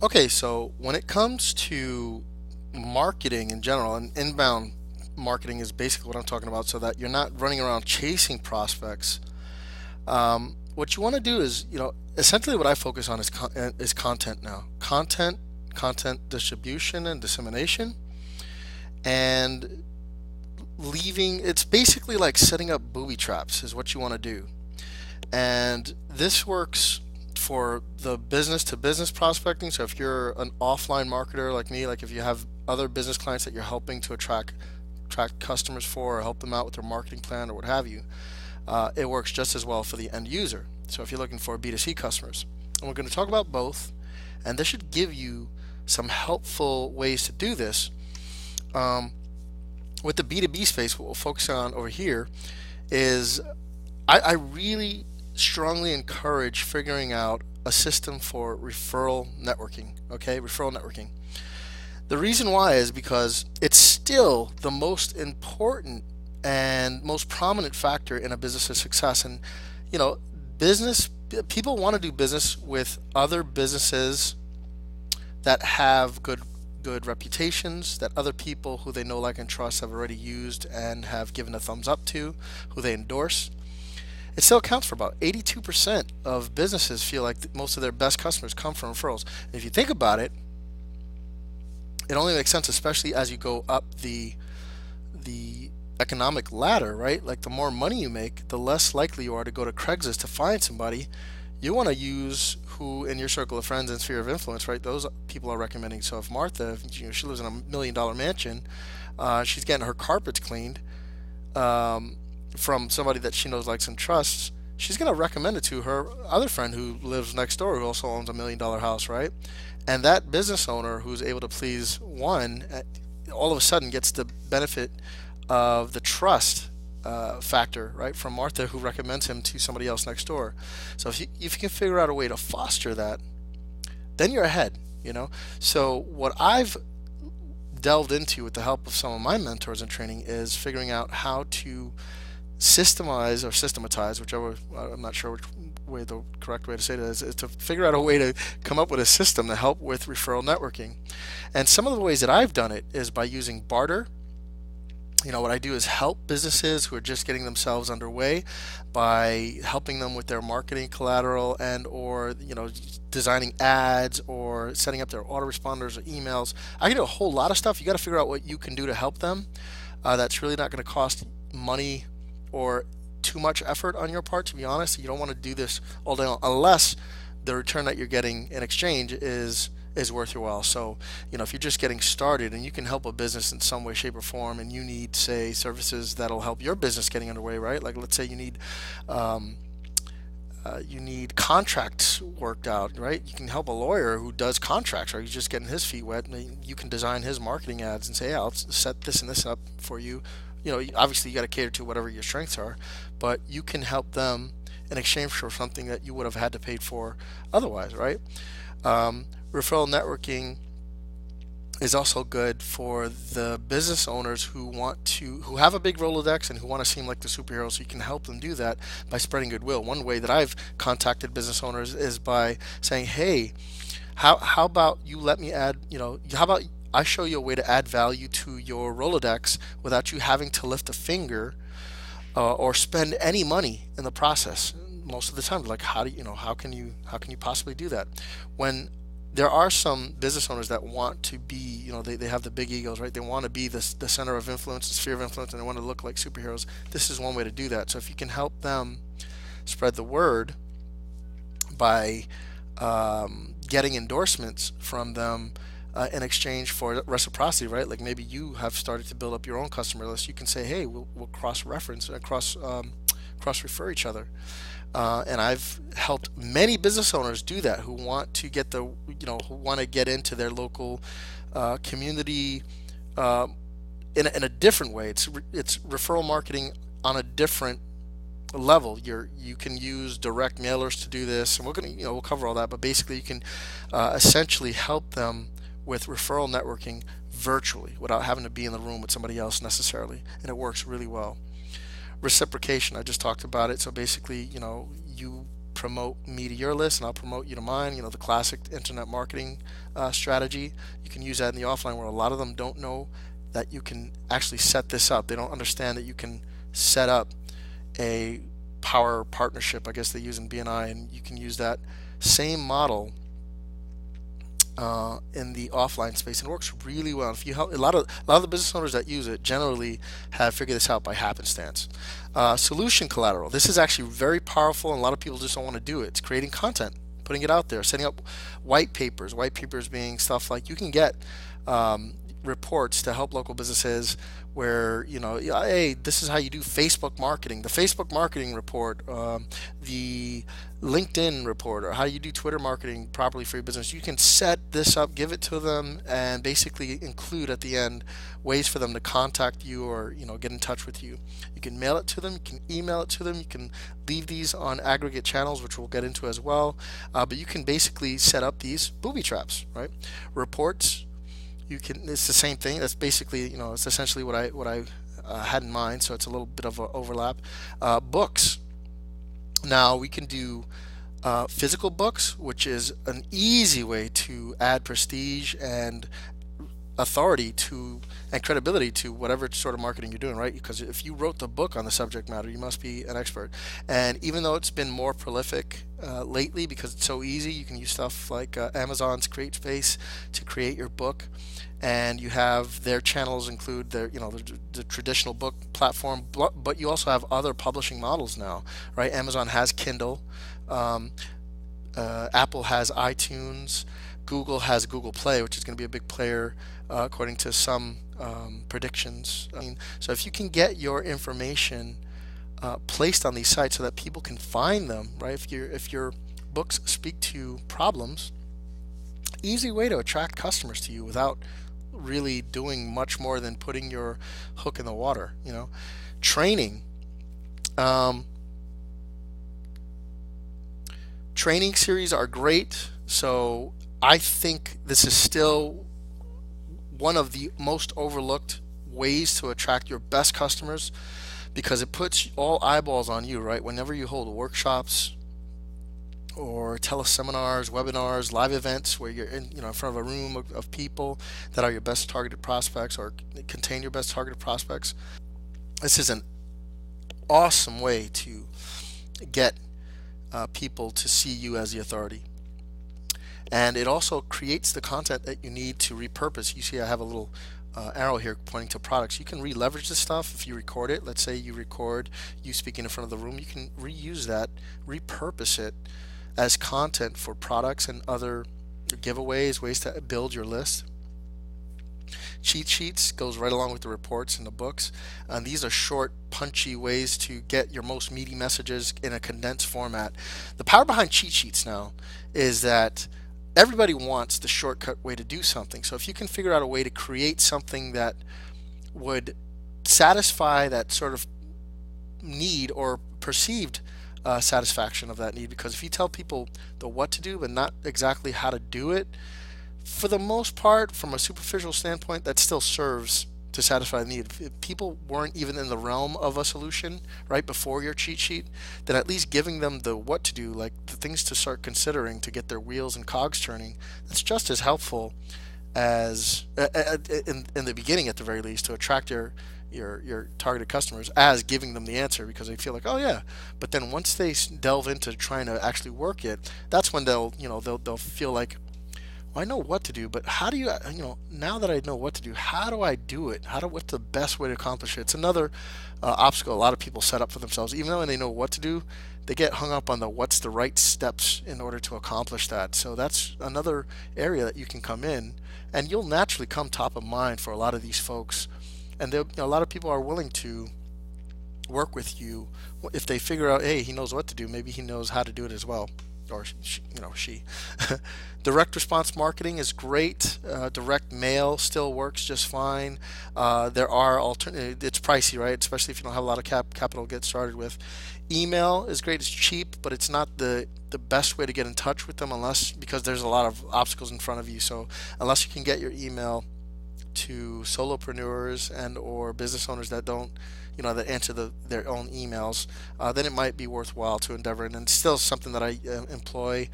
Okay, so when it comes to marketing in general, and inbound marketing is basically what I'm talking about, so that you're not running around chasing prospects. What you want to do is, essentially what I focus on is content now. Content distribution and dissemination, and leaving. It's basically like setting up booby traps is what you want to do. And this works for the business to business prospecting. So if you're an offline marketer like me, like if you have other business clients that you're helping to attract customers for, or help them out with their marketing plan or what have you, it works just as well for the end user. So if you're looking for B2C customers, and we're going to talk about both, and this should give you some helpful ways to do this. Um, with the B2B space, what we'll focus on over here is I really strongly encourage figuring out a system for referral networking. Okay, referral networking. The reason why is because it's still the most important and most prominent factor in a business's success. And you know, business people want to do business with other businesses that have good reputations, that other people who they know, like, and trust have already used and have given a thumbs up to, who they endorse. It still accounts for about 82% of businesses feel like most of their best customers come from referrals. And if you think about it, it only makes sense, especially as you go up the economic ladder, right? Like the more money you make, the less likely you are to go to Craigslist to find somebody. You want to use who in your circle of friends and sphere of influence, right? Those people are recommending. So if Martha, she lives in a $1 million mansion, she's getting her carpets cleaned um, from somebody that she knows, likes, and trusts. She's going to recommend it to her other friend who lives next door, who also owns a $1 million house, right? And that business owner who's able to please one, all of a sudden gets the benefit of the trust factor, right, from Martha, who recommends him to somebody else next door. So if you can figure out a way to foster that, then you're ahead. You know. So what I've delved into with the help of some of my mentors in training is figuring out how to systemize or systematize, whichever, I'm not sure which way the correct way to say it is to figure out a way to come up with a system to help with referral networking. And some of the ways that I've done it is by using barter. What I do is help businesses who are just getting themselves underway by helping them with their marketing collateral, and or designing ads or setting up their autoresponders or emails. I can do a whole lot of stuff. You got to figure out what you can do to help them. That's really not going to cost money or too much effort on your part, to be honest. You don't want to do this all day long unless the return that you're getting in exchange is worth your while. So, if you're just getting started and you can help a business in some way, shape, or form, and you need, say, services that'll help your business getting underway, right? Like, let's say um, you need contracts worked out, right? You can help a lawyer who does contracts, or he's just getting his feet wet, and you can design his marketing ads and say, "Yeah, I'll set this and this up for you." Obviously you got to cater to whatever your strengths are, but you can help them in exchange for something that you would have had to pay for otherwise, right? Referral networking is also good for the business owners who have a big Rolodex and who want to seem like the superhero. So you can help them do that by spreading goodwill. One way that I've contacted business owners is by saying, "Hey, how about you let me add, how about I show you a way to add value to your Rolodex without you having to lift a finger or spend any money in the process." Most of the time, like, how can you possibly do that when there are some business owners that want to be, they have the big egos, right? They want to be the center of influence, the sphere of influence, and they want to look like superheroes. This is one way to do that. So if you can help them spread the word by getting endorsements from them in exchange for reciprocity, right? Like maybe you have started to build up your own customer list. You can say, "Hey, we'll cross reference, cross refer each other." And I've helped many business owners do that who want to get who want to get into their local community uh, in a different way. It's referral marketing on a different level. You can use direct mailers to do this, and we'll cover all that. But basically, you can essentially help them with referral networking virtually without having to be in the room with somebody else necessarily, and it works really well. Reciprocation, I just talked about it. So basically, you promote me to your list and I'll promote you to mine. The classic internet marketing strategy. You can use that in the offline where a lot of them don't know that you can actually set this up. They don't understand that you can set up a power partnership, I guess they use in BNI, and you can use that same model in the offline space, and it works really well. If you help a lot of the business owners that use it generally have figured this out by happenstance. Solution collateral. This is actually very powerful, and a lot of people just don't want to do it. It's creating content, putting it out there, setting up white papers. White papers being stuff like you can get reports to help local businesses where hey, this is how you do Facebook marketing, the Facebook marketing report, the LinkedIn report, or how you do Twitter marketing properly for your business. You can set this up, give it to them, and basically include at the end ways for them to contact you or get in touch with you. You can mail it to them, you can email it to them, you can leave these on aggregate channels, which we'll get into as well, but you can basically set up these booby traps, right? Reports, it's the same thing. That's basically, it's essentially what I had in mind. So it's a little bit of an overlap. Books. Now we can do physical books, which is an easy way to add prestige and authority to and credibility to whatever sort of marketing you're doing, right? Because if you wrote the book on the subject matter, you must be an expert. And even though it's been more prolific lately because it's so easy, you can use stuff like Amazon's CreateSpace to create your book, and you have their channels include their the traditional book platform, but you also have other publishing models now, right? Amazon has Kindle, Apple has iTunes, Google has Google Play, which is going to be a big player according to some predictions. So if you can get your information placed on these sites so that people can find them, right? If your books speak to problems, easy way to attract customers to you without really doing much more than putting your hook in the water. Training. Training series are great. So I think this is still one of the most overlooked ways to attract your best customers because it puts all eyeballs on you, right? Whenever you hold workshops or teleseminars, webinars, live events where you're in front of a room of people that are your best targeted prospects or contain your best targeted prospects, this is an awesome way to get people to see you as the authority. And it also creates the content that you need to repurpose. You see I have a little arrow here pointing to products. You can re-leverage this stuff if you record it. Let's say you record you speaking in front of the room. You can reuse that, repurpose it as content for products and other giveaways, ways to build your list. Cheat sheets goes right along with the reports and the books. And these are short, punchy ways to get your most meaty messages in a condensed format. The power behind cheat sheets now is that everybody wants the shortcut way to do something. So if you can figure out a way to create something that would satisfy that sort of need or perceived satisfaction of that need, because if you tell people the what to do but not exactly how to do it, for the most part, from a superficial standpoint, that still serves to satisfy the need. If people weren't even in the realm of a solution right before your cheat sheet, then at least giving them the what to do, like the things to start considering to get their wheels and cogs turning, that's just as helpful as in the beginning at the very least to attract your targeted customers as giving them the answer, because they feel like, oh yeah. But then once they delve into trying to actually work it, that's when they'll feel like, well, I know what to do, but how do you now that I know what to do, how do I do it? What's the best way to accomplish it? It's another obstacle a lot of people set up for themselves. Even though they know what to do, they get hung up on what's the right steps in order to accomplish that. So that's another area that you can come in, and you'll naturally come top of mind for a lot of these folks. And a lot of people are willing to work with you if they figure out, hey, he knows what to do. Maybe he knows how to do it as well, or she. Direct response marketing is great. Direct mail still works just fine. There are alternatives. It's pricey, right? Especially if you don't have a lot of capital to get started with. Email is great. It's cheap, but it's not the best way to get in touch with them because there's a lot of obstacles in front of you. So unless you can get your email to solopreneurs and or business owners that don't that answer their own emails, then it might be worthwhile to endeavor. And it's still something that I employ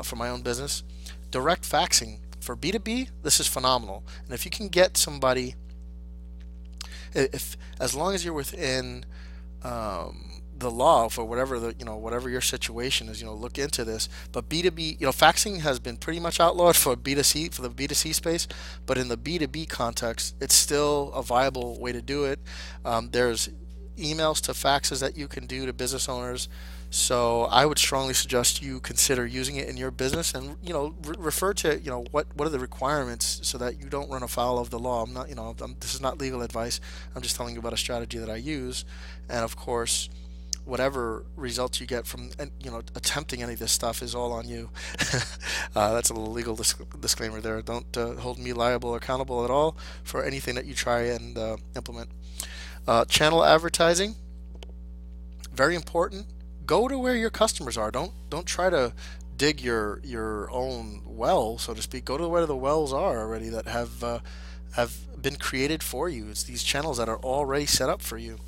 for my own business. Direct faxing for B2B, this is phenomenal. And if you can get somebody, if as long as you're within the law for whatever whatever your situation is, look into this. But B2B, faxing has been pretty much outlawed for B2C, for the B2C space, but in the B2B context, it's still a viable way to do it. There's emails to faxes that you can do to business owners. So I would strongly suggest you consider using it in your business, and refer to what are the requirements so that you don't run afoul of the law. I'm not this is not legal advice. I'm just telling you about a strategy that I use, and of course, whatever results you get from attempting any of this stuff is all on you. That's a little legal disclaimer there. Don't hold me liable or accountable at all for anything that you try and implement. Channel advertising, very important. Go to where your customers are. Don't try to dig your own well, so to speak. Go to where the wells are already that have been created for you. It's these channels that are already set up for you.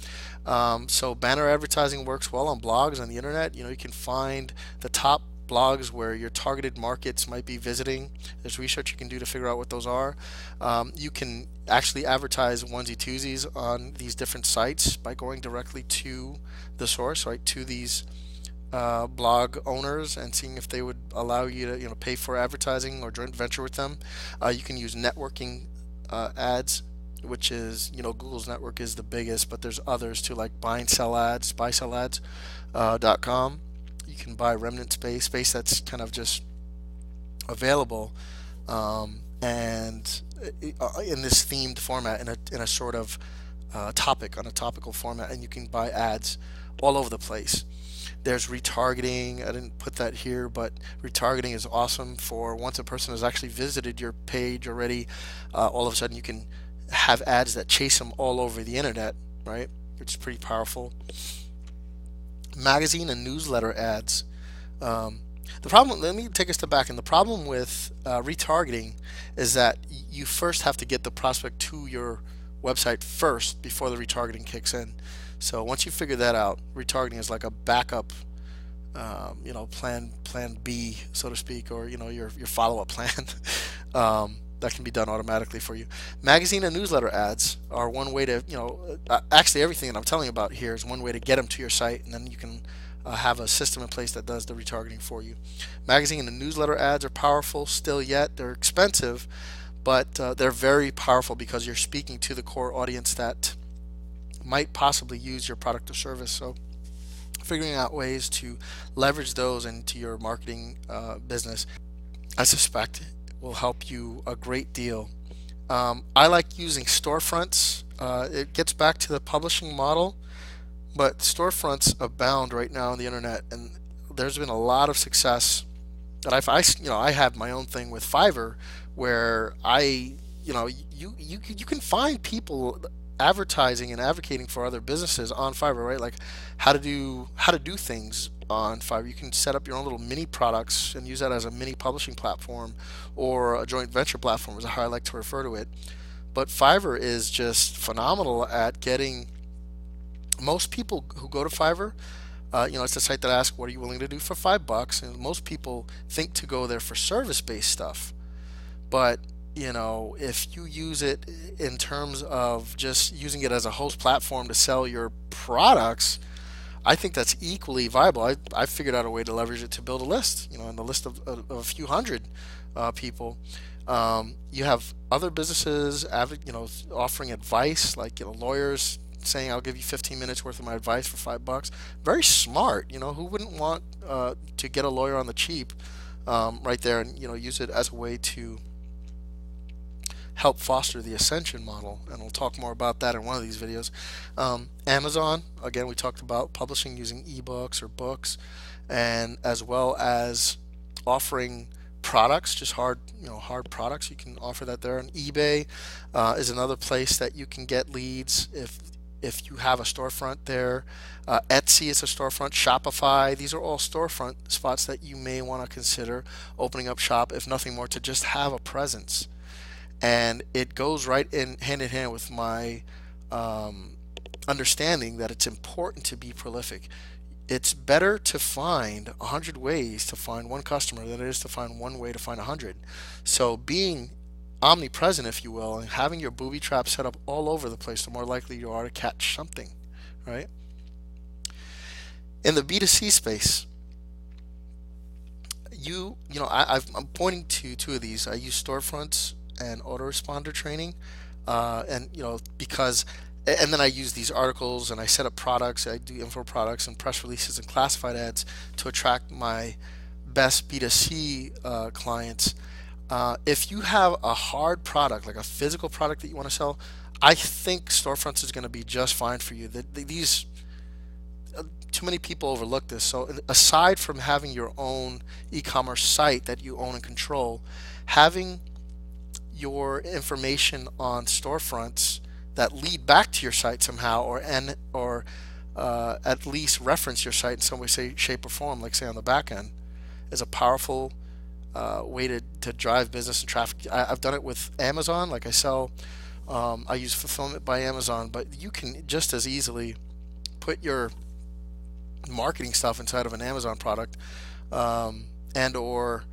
So banner advertising works well on blogs on the internet. You can find the top blogs where your targeted markets might be visiting. There's research you can do to figure out what those are. You can actually advertise onesie twosies on these different sites by going directly to the source, right, to these blog owners, and seeing if they would allow you to pay for advertising or joint venture with them. You can use networking ads, which is Google's network is the biggest, but there's others too, like buy and sell ads, buysellads.com. You can buy remnant space that's kind of just available, and in this themed format, in a sort of topic, on a topical format, and you can buy ads all over the place. There's retargeting. I didn't put that here, but retargeting is awesome for once a person has actually visited your page already. All of a sudden, you can have ads that chase them all over the internet, right? Which is pretty powerful. Magazine and newsletter ads. The problem, let me take a step back, and the problem with retargeting is that you first have to get the prospect to your website first before the retargeting kicks in. So once you figure that out, retargeting is like a backup, plan B, so to speak, or your follow-up plan. That can be done automatically for you. Magazine and newsletter ads are one way to, actually everything that I'm telling you about here is one way to get them to your site, and then you can have a system in place that does the retargeting for you. Magazine and newsletter ads are powerful still yet. They're expensive, but they're very powerful because you're speaking to the core audience that might possibly use your product or service. So figuring out ways to leverage those into your marketing business, I suspect, will help you a great deal. I like using storefronts. It gets back to the publishing model, but storefronts abound right now on the internet, and there's been a lot of success. That I have my own thing with Fiverr, where you can find people advertising and advocating for other businesses on Fiverr, right? Like how to do things on Fiverr. You can set up your own little mini products and use that as a mini publishing platform or a joint venture platform, is how I like to refer to it. But Fiverr is just phenomenal at getting most people who go to Fiverr. It's a site that asks, "What are you willing to do for $5?" And most people think to go there for service-based stuff, but if you use it in terms of just using it as a host platform to sell your products, I think that's equally viable. I figured out a way to leverage it to build a list, and the list of a few hundred people. You have other businesses, offering advice, like lawyers saying, "I'll give you 15 minutes worth of my advice for $5." Very smart. Who wouldn't want to get a lawyer on the cheap, right there, and use it as a way to help foster the ascension model, and we'll talk more about that in one of these videos. Amazon, again, we talked about publishing using ebooks or books, and as well as offering products, just hard products. You can offer that there. And eBay is another place that you can get leads if you have a storefront there. Etsy is a storefront. Shopify, these are all storefront spots that you may want to consider opening up shop, if nothing more, to just have a presence. And it goes right in hand with my understanding that it's important to be prolific. It's better to find 100 ways to find one customer than it is to find one way to find 100. So being omnipresent, if you will, and having your booby trap set up all over the place, the more likely you are to catch something, right? In the B2C space, I'm pointing to two of these. I use storefronts and autoresponder training, and because, and then I use these articles and I set up products. I do info products and press releases and classified ads to attract my best B2C clients. If you have a hard product, like a physical product that you want to sell, I think storefronts is going to be just fine for you. These too many people overlook this. So aside from having your own e-commerce site that you own and control, having your information on storefronts that lead back to your site somehow, or at least reference your site in some way, say, shape, or form, like say on the back end, is a powerful way to drive business and traffic. I've done it with Amazon. Like I use fulfillment by Amazon, but you can just as easily put your marketing stuff inside of an Amazon product, and or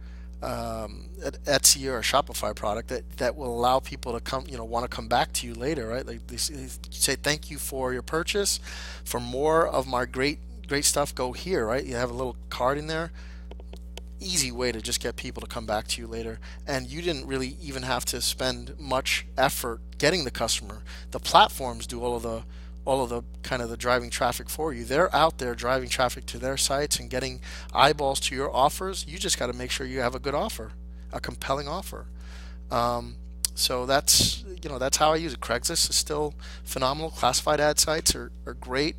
Etsy or a Shopify product that will allow people to come, want to come back to you later, right? Like they say, thank you for your purchase. For more of my great stuff, go here, right? You have a little card in there. Easy way to just get people to come back to you later, and you didn't really even have to spend much effort getting the customer. The platforms do all of the kind of the driving traffic for you. They're out there driving traffic to their sites and getting eyeballs to your offers. You just got to make sure you have a good offer, a compelling offer. So that's how I use it. Craigslist is still phenomenal. Classified ad sites are great.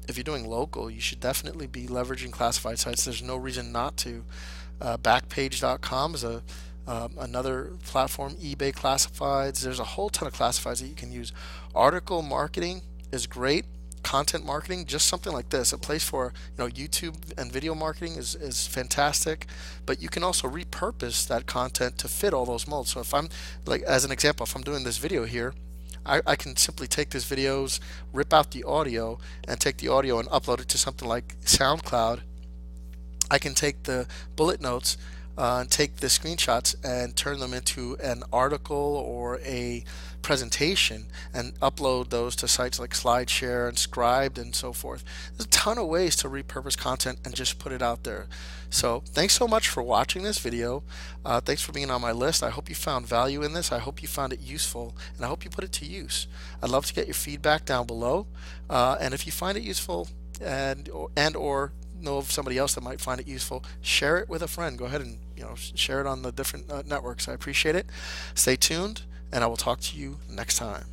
If you're doing local, you should definitely be leveraging classified sites. There's no reason not to. Backpage.com is another platform. eBay classifieds. There's a whole ton of classifieds that you can use. Article marketing is great. Content marketing, just something like this, a place for YouTube and video marketing is fantastic. But you can also repurpose that content to fit all those molds. So if I'm, like, as an example, if I'm doing this video here, I can simply take this videos, rip out the audio, and take the audio and upload it to something like SoundCloud. I can take the bullet notes and take the screenshots and turn them into an article or a presentation and upload those to sites like SlideShare and Scribed and so forth. There's a ton of ways to repurpose content and just put it out there. So thanks so much for watching this video. Thanks for being on my list. I hope you found value in this. I hope you found it useful, and I hope you put it to use. I'd love to get your feedback down below, and if you find it useful and or know of somebody else that might find it useful, share it with a friend. Go ahead and share it on the different networks. I appreciate it. Stay tuned, and I will talk to you next time.